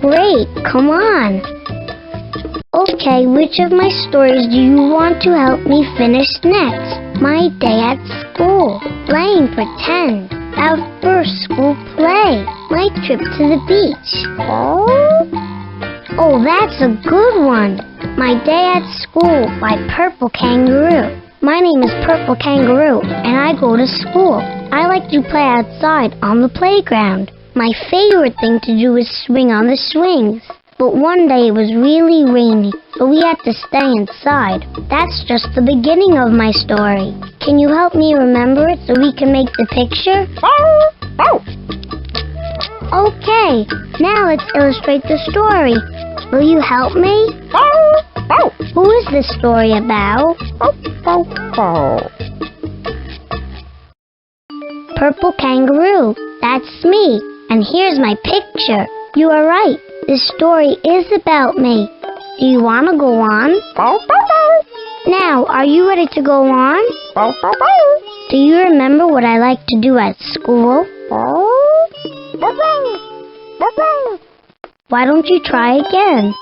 Great, come on. Okay, which of my stories do you want to help me finish next? My day at school, playing pretend, our first school play, my trip to the beach. Oh, that's a good one. My Day at School by Purple Kangaroo. My name is Purple Kangaroo, and I go to school. I like to play outside on the playground. My favorite thing to do is swing on the swings. But one day it was really rainy, so we had to stay inside. That's just the beginning of my story. Can you help me remember it so we can make the picture? Okay, now let's illustrate the story. Will you help me? Who is this story about? Purple Kangaroo. That's me. And here's my picture. You are right. This story is about me. Do you want to go on? Now, are you ready to go on? Do you remember what I like to do at school? Why don't you try again?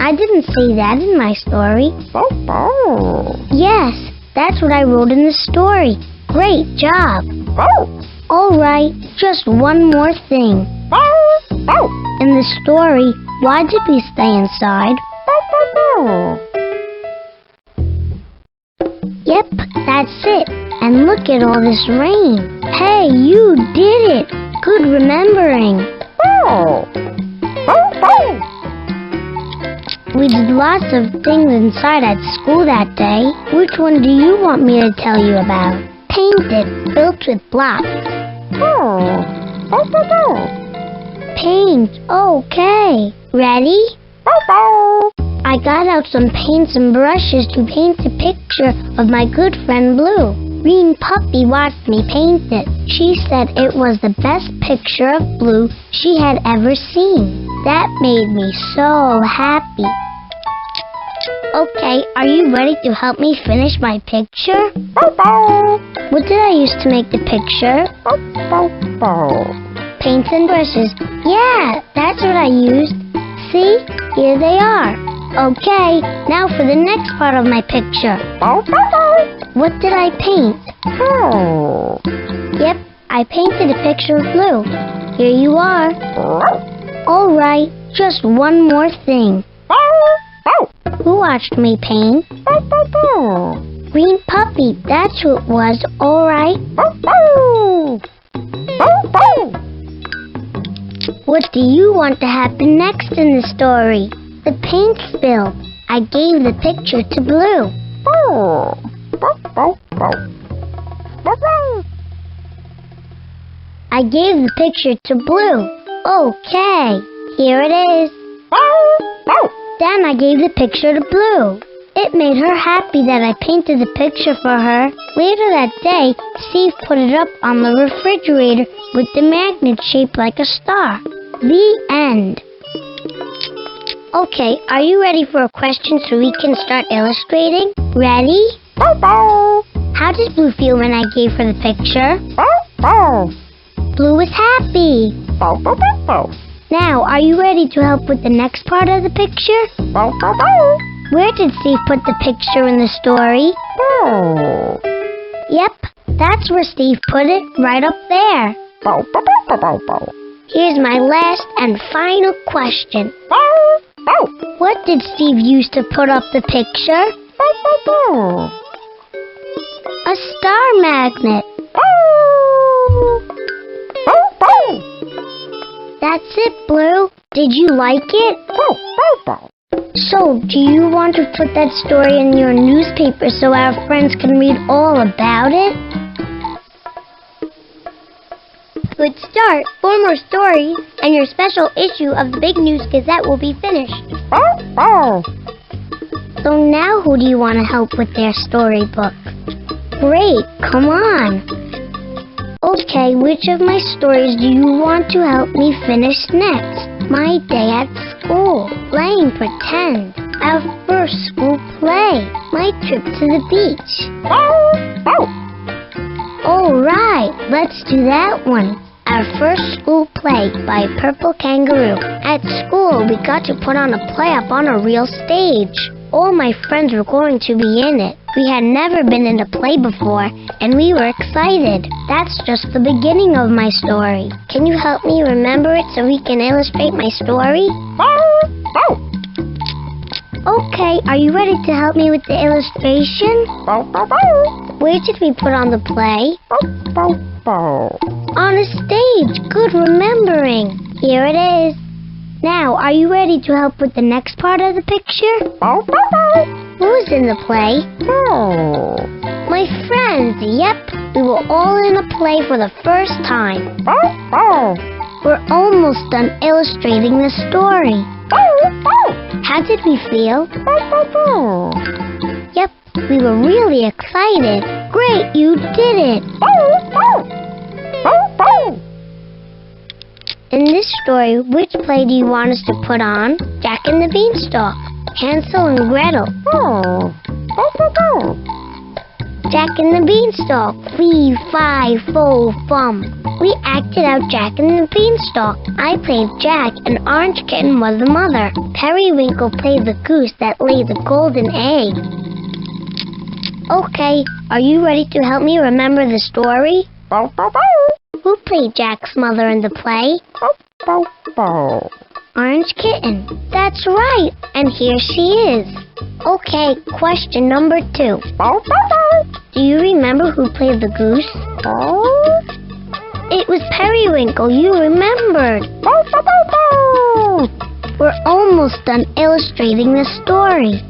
I didn't say that in my story. Yes, that's what I wrote in the story. Great job. All right, just one more thing. In the story, why did we stay inside? Yep, that's it. And look at all this rain. Hey, you did it. Good remembering. We did lots of things inside at school that day. Which one do you want me to tell you about? Painted, built with blocks. Paint, okay. Ready? I got out some paints and brushes to paint a picture of my good friend Blue. Green Puppy watched me paint it. She said it was the best picture of Blue she had ever seen. That made me so happy. Okay, are you ready to help me finish my picture? What did I use to make the picture? Paints and brushes. Yeah, that's what I used. See? Here they are. Okay, now for the next part of my picture. What did I paint? Yep, I painted a picture of Blue. Here you are. All right, just one more thing. Who watched me paint? Green Puppy, that's who it was. All right. What do you want to happen next in the story? The paint spilled. I gave the picture to Blue. I gave the picture to Blue. Okay, here it is. Then I gave the picture to Blue. It made her happy that I painted the picture for her. Later that day, Steve put it up on the refrigerator with the magnet shaped like a star. The end. Okay, are you ready for a question so we can start illustrating? Ready? How did Blue feel when I gave her the picture? Blue was happy. Now, are you ready to help with the next part of the picture? Where did Steve put the picture in the story? Yep, that's where Steve put it, right up there. Here's my last and final question. What did Steve use to put up the picture? A star magnet. That's it, Blue. Did you like it? So, do you want to put that story in your newspaper so our friends can read all about it? Good start. 4 more stories, and your special issue of the Big News Gazette will be finished. So now who do you want to help with their storybook? Great, come on. Okay, which of my stories do you want to help me finish next? My Day at School, playing pretend, our first school play, my trip to the beach. All right, let's do that one. our first school play by Purple Kangaroo. At school, we got to put on a play up on a real stage. All my friends were going to be in it. We had never been in a play before, and we were excited. That's just the beginning of my story. Can you help me remember it so we can illustrate my story? Okay, are you ready to help me with the illustration? Where did we put on the play? On a stage. Good remembering. Here it is. Now, are you ready to help with the next part of the picture? Who's in the play? My friends. Yep, we were all in a play for the first time. We're almost done illustrating the story. How did we feel? Yep, we were really excited. Great, you did it. In this story, which play do you want us to put on? Jack and the Beanstalk, Hansel and Gretel. Jack and the Beanstalk, fee, fi, fo, fum. We acted out Jack and the Beanstalk. I played Jack, and Orange Kitten was the mother. Periwinkle played the goose that laid the golden egg. Okay, are you ready to help me remember the story? Who played Jack's mother in the play? Orange Kitten. That's right, and here she is. Okay, question number 2. Do you remember who played the goose? It was Periwinkle, you remembered. We're almost done illustrating the story.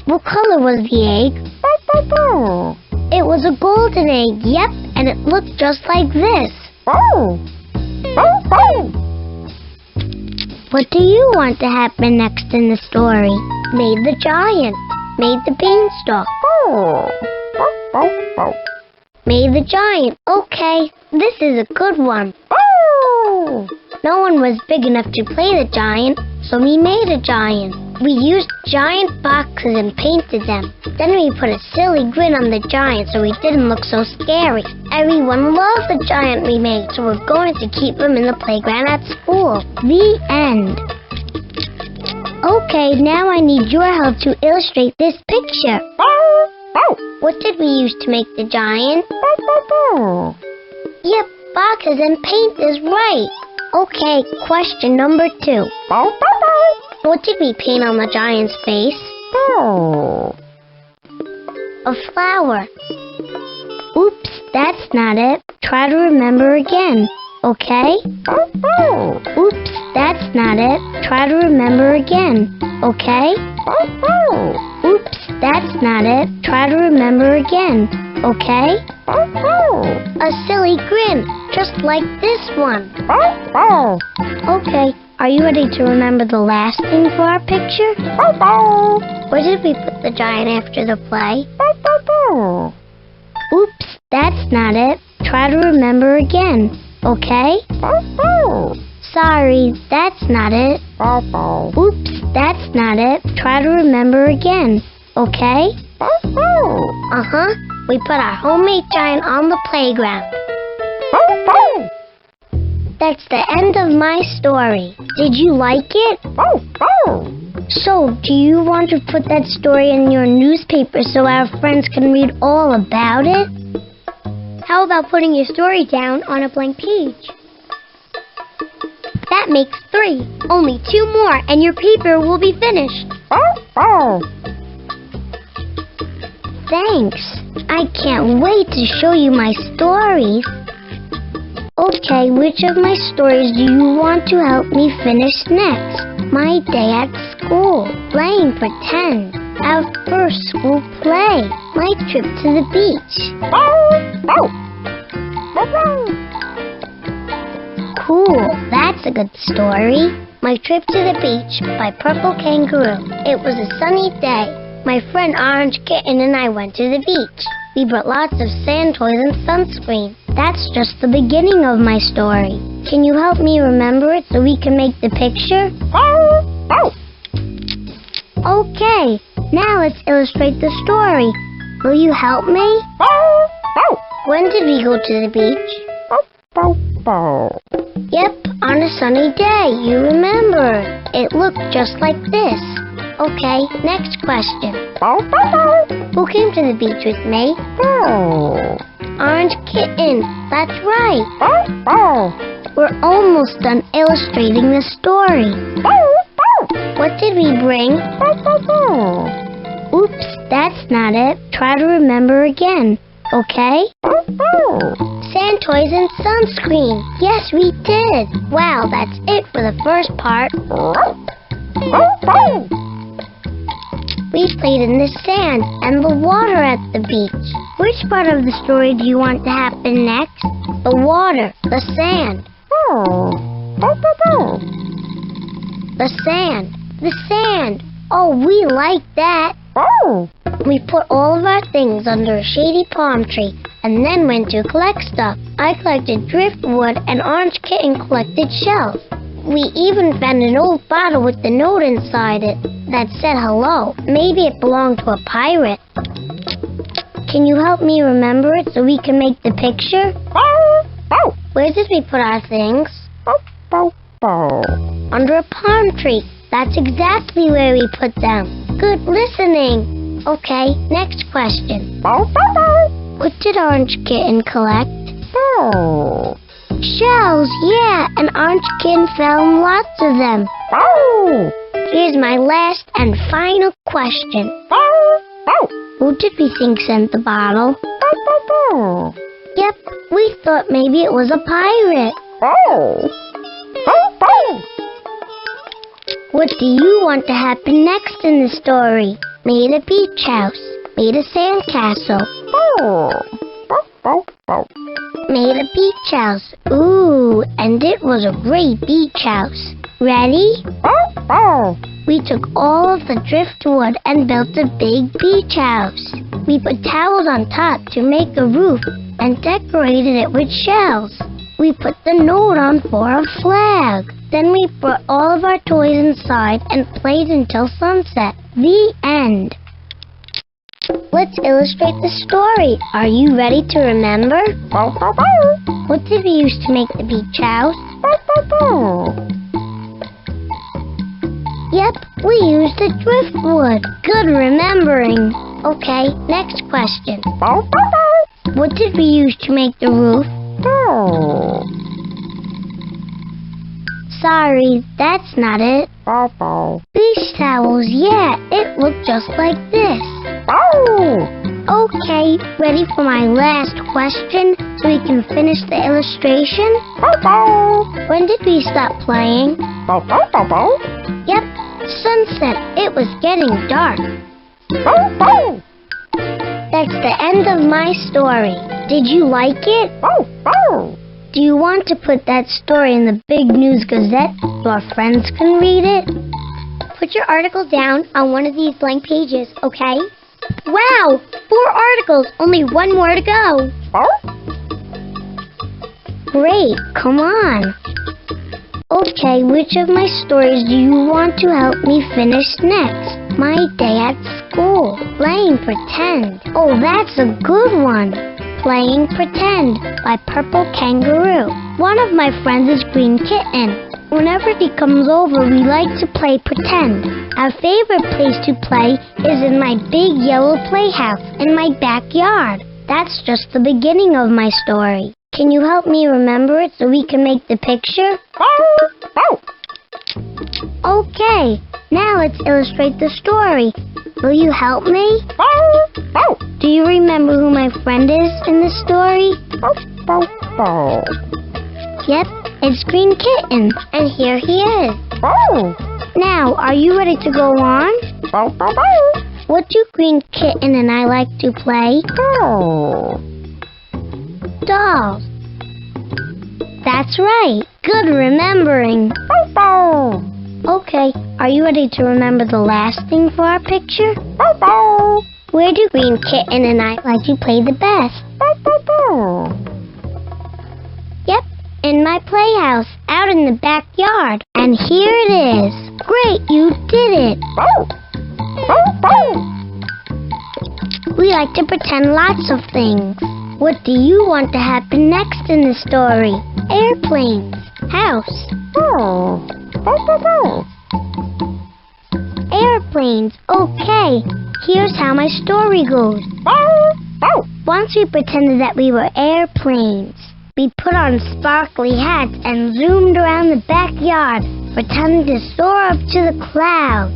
What color was the egg? It was a golden egg, yep, and it looked just like this. What do you want to happen next in the story? Made the giant. Made the beanstalk. Made the giant. Okay, this is a good one. No one was big enough to play the giant, so we made a giant. We used giant boxes and painted them. Then we put a silly grin on the giant so he didn't look so scary. Everyone loved the giant we made, so we're going to keep him in the playground at school. The end. Okay, now I need your help to illustrate this picture. What did we use to make the giant? Yep, boxes and paint is right. Okay, question number 2. What did we paint on the giant's face? A flower. Oops, that's not it. Try to remember again, okay? Oops, that's not it. Try to remember again, okay? Oops, that's not it. Try to remember again, okay? A silly grin, just like this one. Okay, are you ready to remember the last thing for our picture? Where did we put the giant after the play? Oops, that's not it. Try to remember again, okay? Sorry, that's not it. Oops, that's not it. Try to remember again, okay? Uh-huh. We put our homemade giant on the playground. That's the end of my story. Did you like it? So, do you want to put that story in your newspaper so our friends can read all about it? How about putting your story down on a blank page? That makes 3. Only 2 more and your paper will be finished. Thanks. I can't wait to show you my stories. Okay, which of my stories do you want to help me finish next? My day at school, playing pretend, our first school play, my trip to the beach. Cool, that's a good story. My trip to the beach by Purple Kangaroo. It was a sunny day. My friend Orange Kitten and I went to the beach. We brought lots of sand toys and sunscreen. That's just the beginning of my story. Can you help me remember it so we can make the picture? Okay, now let's illustrate the story. Will you help me? When did we go to the beach? Yep, on a sunny day, you remember. It looked just like this. Okay, next question. Who came to the beach with me? Orange Kitten, that's right. We're almost done illustrating the story. What did we bring? Oops, that's not it. Try to remember again, okay? Sand toys and sunscreen. Yes, we did. Wow, that's it for the first part. We played in the sand and the water at the beach. Which part of the story do you want to happen next? The water, the sand. The sand, the sand. Oh, we like that. We put all of our things under a shady palm tree and then went to collect stuff. I collected driftwood and Orange Kitten collected shells. We even found an old bottle with a note inside it that said hello. Maybe it belonged to a pirate. Can you help me remember it so we can make the picture? Where did we put our things? Under a palm tree. That's exactly where we put them. Good listening. Okay, next question. What did Orange Kitten collect? Shells, yeah, and Orange Kitten found lots of them. Here's my last and final question. Who did we think sent the bottle? Yep, we thought maybe it was a pirate. What do you want to happen next in the story? Made a beach house. Made a sand castle. Made a beach house. Ooh, and it was a great beach house. Ready? We took all of the driftwood and built a big beach house. We put towels on top to make a roof and decorated it with shells. We put the note on for a flag. Then we brought all of our toys inside and played until sunset. The end. Let's illustrate the story. Are you ready to remember? What did we use to make the beach house? Yep, we used the driftwood. Good remembering. Okay, next question. What did we use to make the roof? Sorry, that's not it. Beach towels, yeah, it looked just like this. Okay, ready for my last question so we can finish the illustration? When did we stop playing? Yep, sunset. It was getting dark. That's the end of my story. Did you like it? Do you want to put that story in the Big News Gazette so our friends can read it? Put your article down on one of these blank pages, okay? Wow! 4 articles! Only 1 more to go! Great! Come on! Okay, which of my stories do you want to help me finish next? My day at school. Playing pretend. Oh, that's a good one! Playing Pretend by Purple Kangaroo. One of my friends is Green Kitten. Whenever he comes over, we like to play pretend. Our favorite place to play is in my big yellow playhouse in my backyard. That's just the beginning of my story. Can you help me remember it so we can make the picture? Okay, now let's illustrate the story. Will you help me? Do you remember who my friend is in the story? Yep, it's Green Kitten, and here he is. Now, are you ready to go on? What do Green Kitten and I like to play? Dolls. That's right. Good remembering. Okay, are you ready to remember the last thing for our picture? Where do Green Kitten and I like to play the best? Yep, in my playhouse, out in the backyard. And here it is. Great, you did it. We like to pretend lots of things. What do you want to happen next in the story? Airplanes. House. Airplanes. Okay. Here's how my story goes. Once we pretended that we were airplanes. We put on sparkly hats and zoomed around the backyard, pretending to soar up to the clouds.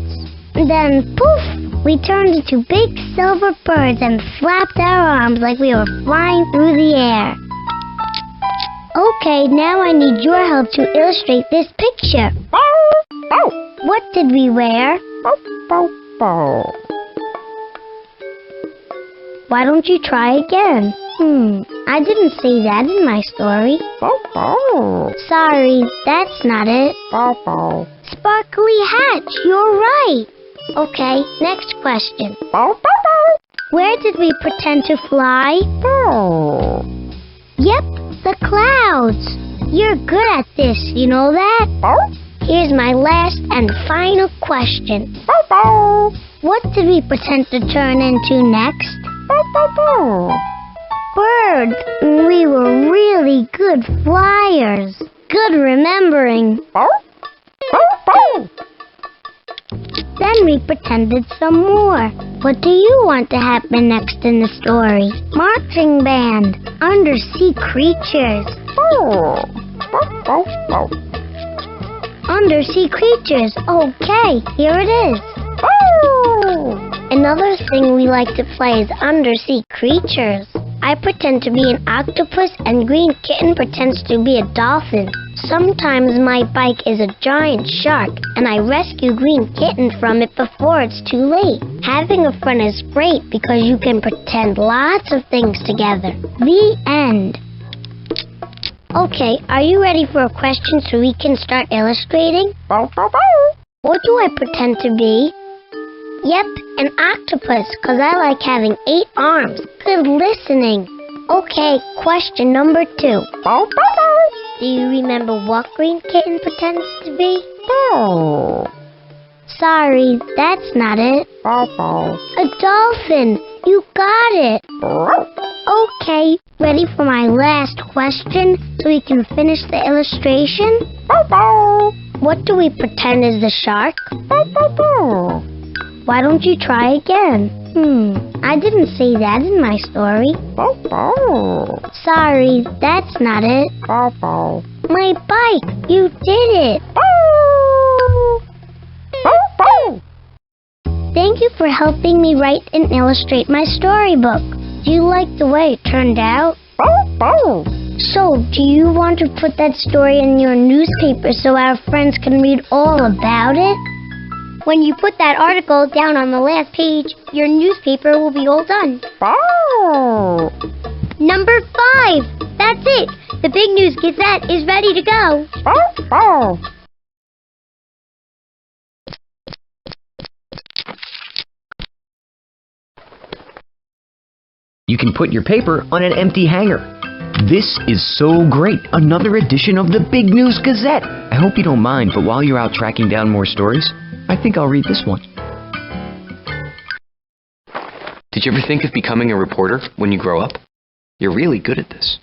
Then, poof, we turned into big silver birds and flapped our arms like we were flying through the air. Okay, now I need your help to illustrate this picture. What did we wear? Why don't you try again? I didn't say that in my story. Sorry, that's not it. Sparkly hat, you're right. Okay, next question. Where did we pretend to fly? Yep, the clouds. You're good at this, you know that? Here's my last and final question. What did we pretend to turn into next? Birds. We were really good flyers. Good remembering. Then we pretended some more. What do you want to happen next in the story? Marching band. Undersea creatures. Undersea creatures. Okay, here it is. Another thing we like to play is undersea creatures. I pretend to be an octopus and Green Kitten pretends to be a dolphin. Sometimes my bike is a giant shark and I rescue Green Kitten from it before it's too late. Having a friend is great because you can pretend lots of things together. The end. Okay, are you ready for a question so we can start illustrating? What do I pretend to be? Yep, an octopus, because I like having 8 arms. Good listening. Okay, question number 2. Do you remember what Green Kitten pretends to be? Sorry, that's not it. A dolphin. You got it. Okay, ready for my last question so we can finish the illustration? What do we pretend is the shark? Why don't you try again? I didn't say that in my story. Sorry, that's not it. My bike, you did it. Thank you for helping me write and illustrate my storybook. Do you like the way it turned out? So, do you want to put that story in your newspaper so our friends can read all about it? When you put that article down on the last page, your newspaper will be all done. Number 5. That's it. The Big News Gazette is ready to go. You can put your paper on an empty hanger. This is so great. Another edition of the Big News Gazette. I hope you don't mind, but while you're out tracking down more stories, I think I'll read this one. Did you ever think of becoming a reporter when you grow up? You're really good at this.